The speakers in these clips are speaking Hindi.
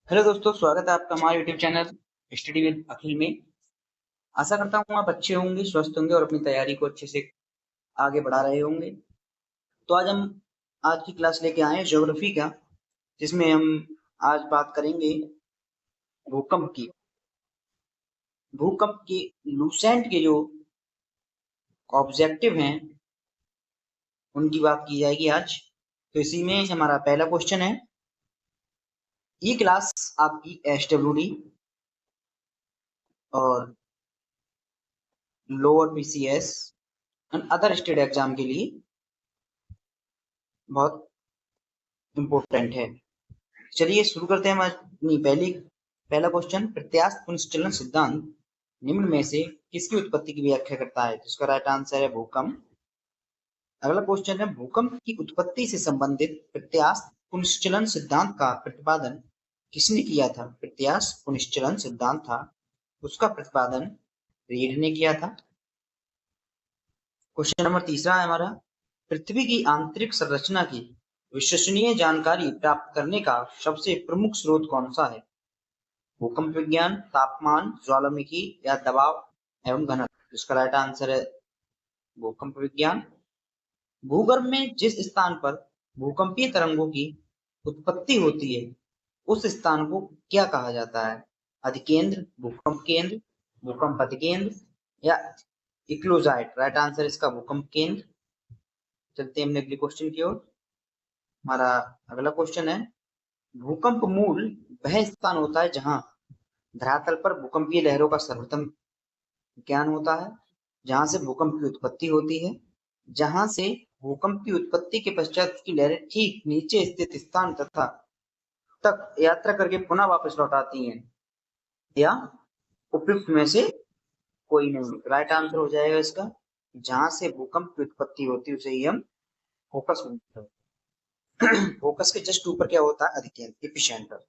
हेलो दोस्तों, स्वागत है आपका हमारे यूट्यूब चैनल स्टडी विद अखिल में। आशा करता हूँ आप अच्छे होंगे, स्वस्थ होंगे और अपनी तैयारी को अच्छे से आगे बढ़ा रहे होंगे। तो आज हम आज की क्लास लेके आए हैं ज्योग्राफी का, जिसमें हम आज बात करेंगे भूकंप की। भूकंप के लूसेंट के जो ऑब्जेक्टिव हैं उनकी बात की जाएगी आज। तो इसी में हमारा पहला क्वेश्चन है, ये क्लास आपकी SWD और lower PCS and other state exam के लिए बहुत इम्पोर्टेंट है। चलिए शुरू करते हैं अपनी पहला क्वेश्चन। प्रत्यास्थ पुनश्चलन सिद्धांत निम्न में से किसकी उत्पत्ति की व्याख्या करता है? जिसका राइट आंसर है भूकंप। अगला क्वेश्चन है, भूकंप की उत्पत्ति से संबंधित प्रत्यास्थ पुनश्चलन सिद्धांत का प्रतिपादन किसने किया था? प्रत्यास्थ पुनश्चलन सिद्धांत था, उसका प्रतिपादन रीड ने किया था। क्वेश्चन नंबर तीसरा है हमारा, पृथ्वी की आंतरिक संरचना की विश्वसनीय जानकारी प्राप्त करने का सबसे प्रमुख स्रोत कौन सा है? भूकंप विज्ञान, तापमान, ज्वालामुखी या दबाव एवं घनत्व। इसका राइट आंसर है भूकंप विज्ञान। भूगर्भ में जिस स्थान पर भूकंपीय तरंगों की उत्पत्ति होती है उस स्थान को क्या कहा जाता है? अधिकेंद्र, भूकंप केंद्र, भूकंप अधिकेंद्र या इक्लोजाइट। राइट आंसर इसका भूकंप केंद्र। चलते हैं अगले क्वेश्चन की ओर। हमारा अगला क्वेश्चन है, भूकंप मूल वह स्थान होता है जहां धरातल पर भूकंपीय लहरों का सर्वप्रथम ज्ञान होता है, जहां से भूकंप की उत्पत्ति होती है, जहां से भूकंप की उत्पत्ति के पश्चात उसकी लहरें ठीक नीचे स्थित स्थान तथा तक यात्रा करके पुनः वापस लौट आती हैं, या उपयुक्त में से कोई नहीं। राइट आंसर हो जाएगा इसका, जहां से भूकंप की उत्पत्ति होती है उसे ही हम फोकस बोलते हैं। फोकस के जस्ट ऊपर क्या होता है? अधिकेंद्र, एपिसेंटर।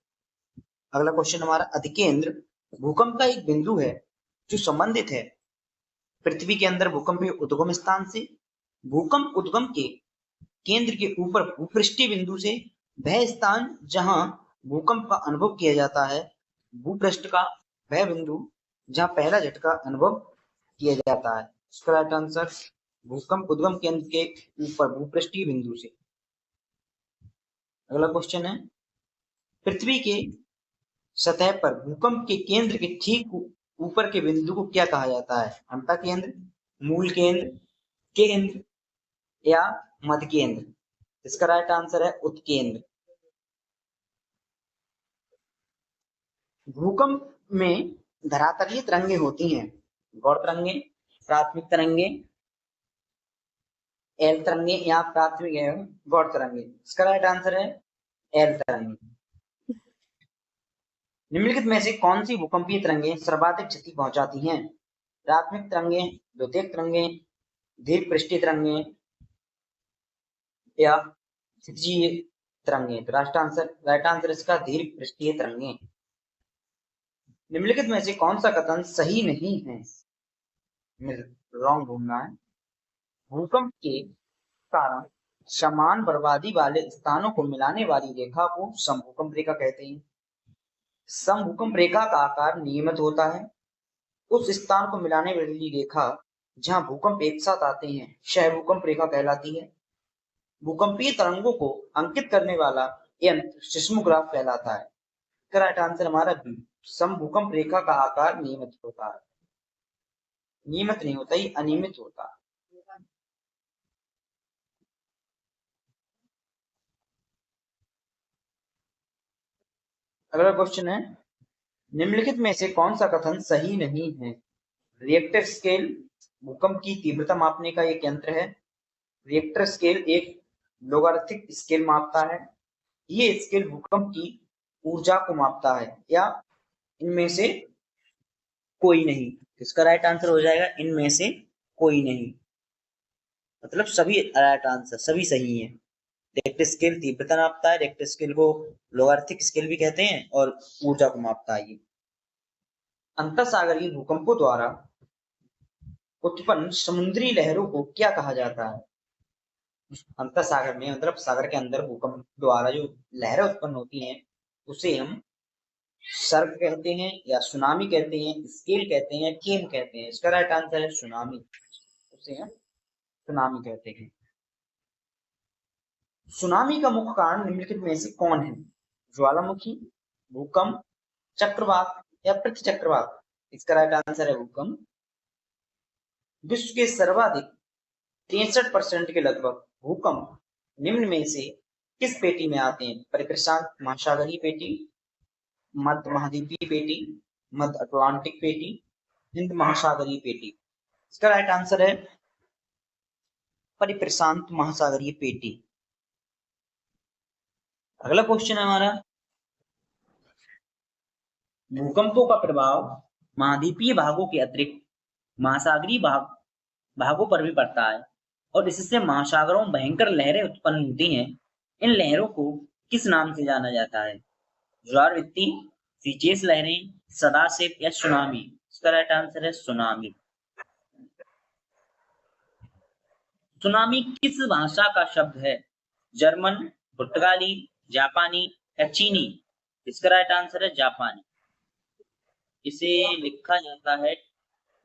अगला क्वेश्चन हमारा, अधिकेंद्र भूकंप का एक बिंदु है जो संबंधित है पृथ्वी के अंदर भूकंपीय उद्गम स्थान से। भूकंप उद्गम के केंद्र के ऊपर भूपृष्ठीय बिंदु से वह स्थान जहां भूकंप का अनुभव किया जाता है, भूपृष्ठ का वह बिंदु जहां पहला झटका अनुभव किया जाता है। इसका राइट आंसर भूकंप उद्गम केंद्र के ऊपर भूपृष्ठीय बिंदु से। अगला क्वेश्चन है, पृथ्वी के सतह पर भूकंप के केंद्र के ठीक ऊपर के बिंदु को क्या कहा जाता है? अंतः केंद्र, मूल केंद्र, केंद्र या मध्य केंद्र। इसका राइट आंसर है उत्केंद्र। भूकंप में धरातलीय तरंगे होती हैं, गौड़ तरंगे, प्राथमिक तरंगे, एल तरंगे या प्राथमिक एवं गौड़ तरंगे। इसका राइट आंसर है एल तरंगे। निम्नलिखित में से कौन सी भूकंपीय तरंगे सर्वाधिक क्षति पहुंचाती हैं? प्राथमिक तरंगे, द्वितीयक तरंगे, दीर्घ पृष्ठीय तरंगे या क्षितिजीय तरंगे। तो राइट आंसर इसका दीर्घ पृष्ठीय तरंगे। निम्नलिखित में से कौन सा कथन सही नहीं है? रॉन्ग ढूंढना है। भूकंप के कारण समान बर्बादी वाले स्थानों को मिलाने वाली रेखा को समभूकंप रेखा कहते हैं। समभूकंप रेखा का आकार नियमित होता है। उस स्थान को मिलाने वाली रेखा जहां भूकंप एक साथ आते हैं क्षय भूकंप रेखा कहलाती है। भूकंपीय तरंगों को अंकित करने वाला यंत्र सिस्मोग्राफ कहलाता है। करेक्ट आंसर हमारा बी, समभूकंप रेखा का आकार नियमित होता है। नियमित नहीं होता, ये अनियमित होता है। अगला क्वेश्चन है, निम्नलिखित में से कौन सा कथन सही नहीं है? रिएक्टर स्केल भूकंप की तीव्रता मापने का एक यंत्र है। रिएक्टर स्केल एक लोगारिथमिक स्केल मापता है। ये स्केल भूकंप की ऊर्जा को मापता है, या इनमें से कोई नहीं। इसका राइट आंसर हो जाएगा इनमें से कोई नहीं, मतलब सभी राइट आंसर, सभी सही है। रिएक्टर स्केल तीव्रता मापता है, रिएक्टर स्केल को लोगारिथमिक स्केल भी कहते हैं, और ऊर्जा को मापता है। ये अंतःसागरीय भूकंपों द्वारा उत्पन्न समुद्री लहरों को क्या कहा जाता है? अंतःसागर में मतलब सागर के अंदर भूकंप द्वारा जो लहरें उत्पन्न होती हैं उसे हम सर्ग कहते हैं या सुनामी कहते हैं, स्केल कहते हैं, केम कहते हैं? इसका राइट आंसर है सुनामी। उसे हम सुनामी कहते हैं। सुनामी का मुख्य कारण निम्नलिखित में से कौन है? ज्वालामुखी, भूकंप, चक्रवात या पृथ्वी चक्रवात? इसका राइट आंसर है भूकंप। विश्व के सर्वाधिक 63% के लगभग भूकंप निम्न में से किस पेटी में आते हैं? परिप्रशांत महासागरीय पेटी, मध्य महाद्वीपीय पेटी, मध्य अटलांटिक पेटी, हिंद महासागरीय पेटी? इसका राइट आंसर है परिप्रशांत महासागरीय पेटी। अगला क्वेश्चन है हमारा, भूकंपों का प्रभाव महाद्वीपीय भागों के अतिरिक्त महासागरीय भागों पर भी पड़ता है और इससे महासागरों में भयंकर लहरें उत्पन्न होती हैं। इन लहरों को किस नाम से जाना जाता है? ज्वारवृत्ति, सीचेस लहरें, सदासेप या सुनामी? इसका राइट आंसर है सुनामी। सुनामी किस भाषा का शब्द है? जर्मन, पुर्तगाली, जापानी या चीनी? इसका राइट आंसर है जापानी। इसे लिखा जाता है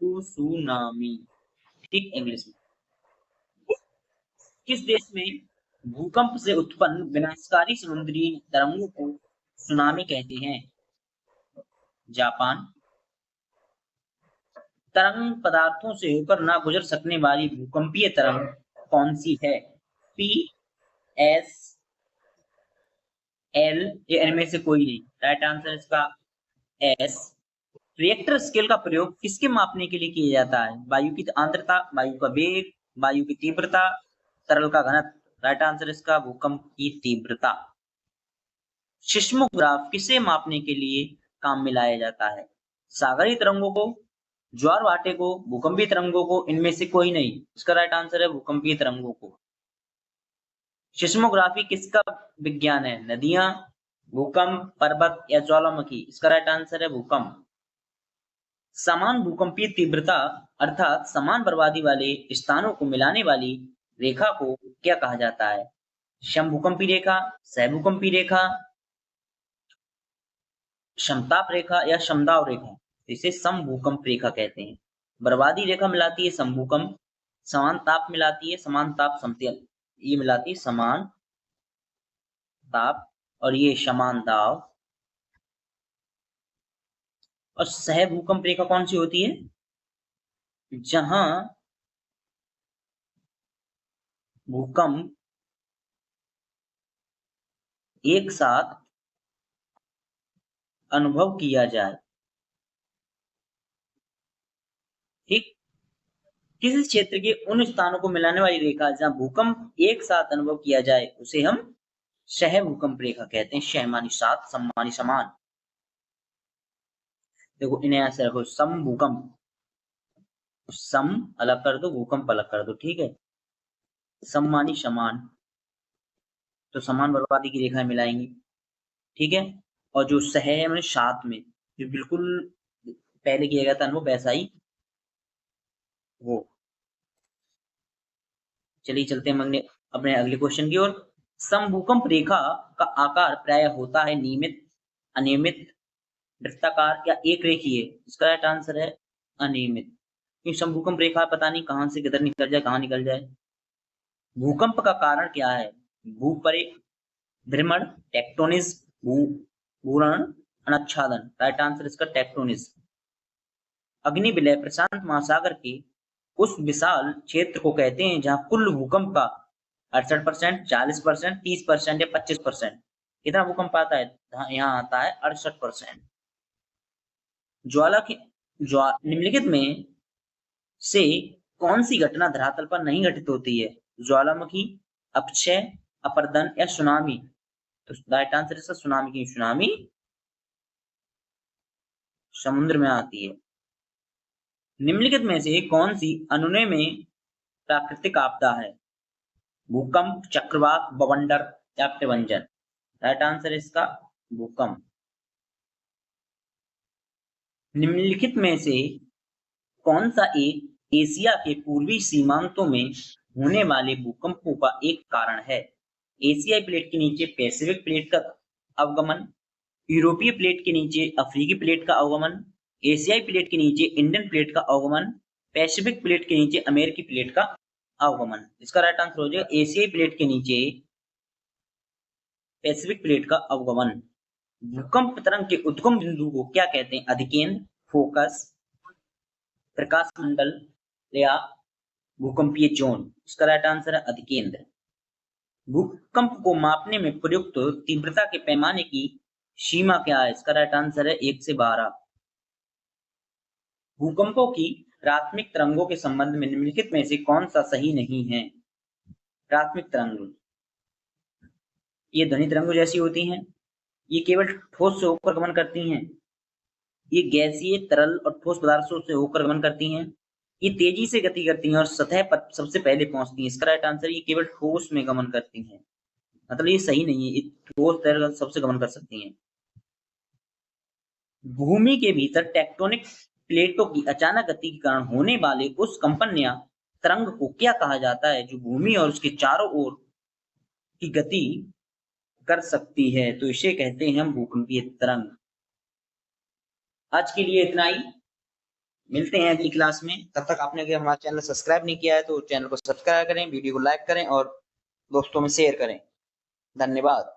सुनामी, ठीक, इंग्लिश में। किस देश में भूकंप से उत्पन्न विनाशकारी समुद्री तरंगों को सुनामी कहते हैं? जापान। तरंग पदार्थों से होकर ना गुजर सकने वाली भूकंपीय तरंग कौन सी है? पी, एस, एल, ये इनमें से कोई नहीं। राइट आंसर इसका एस। रिएक्टर स्केल का प्रयोग किसके मापने के लिए किया जाता है? वायु की आर्द्रता, वायु का वेग, वायु की तीव्रता, तरल का घनत्व? राइट आंसर इसका भूकंप की तीव्रता। सिस्मोग्राफ किसे मापने के लिए काम में लाया जाता है? सागरीय तरंगों को, ज्वार भाटे को, भूकंपीय तरंगों को? इनमें से कोई नहीं। इसका राइट आंसर है भूकंपीय तरंगों को। सिस्मोग्राफी किसका विज्ञान है? नदियां, भूकंप, पर्वत या ज्वालामुखी? इसका राइट आंसर है भूकंप। समान भूकंपीय तीव्रता अर्थात समान बर्बादी वाले स्थानों को मिलाने वाली रेखा को क्या कहा जाता है? समभूकंपी रेखा, सहभूकंपी रेखा, समताप रेखा या समदाव रेखा? इसे समभूकंप रेखा कहते हैं। बर्बादी रेखा मिलाती है समभूकंप, समान ताप मिलाती है समान ताप समतल, ये मिलाती है समान ताप, और ये समान दाव। और सहभूकंप रेखा कौन सी होती है? जहां भूकंप एक साथ अनुभव किया जाए, ठीक। किसी क्षेत्र के उन स्थानों को मिलाने वाली रेखा जहां भूकंप एक साथ अनुभव किया जाए उसे हम सहभूकंप रेखा कहते हैं। सह मानी साथ, सम मानी समान। देखो इन्हें ऐसे रखो, सम भूकंप, सम अलग कर दो, भूकंप अलग कर दो, ठीक है। सम मानी समान, तो समान बर्बादी की रेखा मिलाएंगे, ठीक है। और जो सह है मैंने साथ में, जो बिल्कुल पहले किया गया था अनुभव वैसा ही वो। चलिए चलते हैं अपने अगले क्वेश्चन की ओर। समभूकंप रेखा का आकार प्राय होता है नियमित, अनियमित, वृत्ताकार या एक रेखीय? इसका राइट आंसर है अनियमित, क्योंकि समभूकंप रेखा पता नहीं कहां से किधर निकल जाए, कहां निकल जाए। भूकंप का कारण क्या है? भ्रमण, टेक्टोनिज्म, भूरण, अनच्छादन? राइट आंसर इसका टेक्टोनिज्म। अग्नि विलय प्रशांत महासागर के उस विशाल क्षेत्र को कहते हैं जहां कुल भूकंप का 68%, 40%, 30% या 25%, कितना भूकंप आता है? यहाँ आता है 68%। निम्नलिखित में से कौन सी घटना धरातल पर नहीं घटित होती है? ज्वालामुखी, अपक्षय, अपर्दन या सुनामी? तो राइट आंसर इसका सुनामी की सुनामी समुद्र में आती है। निम्नलिखित में से कौन सी अनुनय में प्राकृतिक आपदा है? भूकंप, चक्रवात, बवंडर या प्रवंजन? राइट आंसर इसका भूकंप। निम्नलिखित में से कौन सा एक एशिया के पूर्वी सीमांतों में होने वाले भूकंपों का एक कारण है? एशियाई प्लेट के नीचे पैसिफिक प्लेट का अवगमन, यूरोपीय प्लेट के नीचे अफ्रीकी प्लेट का अवगमन, एशियाई प्लेट के नीचे इंडियन प्लेट का अवगमन, पैसिफिक प्लेट के नीचे अमेरिकी प्लेट का अवगमन। इसका राइट आंसर हो जाएगा एशियाई प्लेट के नीचे पैसिफिक प्लेट का अवगमन। भूकंप तरंग के उद्गम बिंदु को क्या कहते हैं? अधिकेंद्र, फोकस, प्रकाश मंडल या भूकंपीय जोन। इसका राइट आंसर है अधिकेंद्र। भूकंप को मापने में प्रयुक्त तीव्रता के पैमाने की सीमा क्या है? इसका राइट आंसर है 1 से 12। भूकंपों की प्राथमिक तरंगों के संबंध में निम्नलिखित में से कौन सा सही नहीं है? प्राथमिक तरंग ये ध्वनि तरंगों जैसी होती हैं, ये केवल ठोस से होकर गमन करती हैं, ये गैसीय, तरल और ठोस पदार्थों से होकर गमन करती हैं, ये तेजी से गति करती हैं और सतह पर सबसे पहले पहुंचती हैं। इसका राइट आंसर ये केवल ठोस में गमन करती हैं, मतलब ये सही नहीं है, ये ठोस तरल सबसे गमन कर सकती हैं। भूमि के भीतर टेक्टोनिक प्लेटों की अचानक गति के कारण होने वाले उस कंपन या तरंग को क्या कहा जाता है जो भूमि और उसके चारों ओर की गति कर सकती है? तो इसे कहते हैं हम भूकंपीय तरंग। आज के लिए इतना ही, मिलते हैं अगली क्लास में। तब तक आपने अगर हमारा चैनल सब्सक्राइब नहीं किया है तो चैनल को सब्सक्राइब करें, वीडियो को लाइक करें और दोस्तों में शेयर करें। धन्यवाद।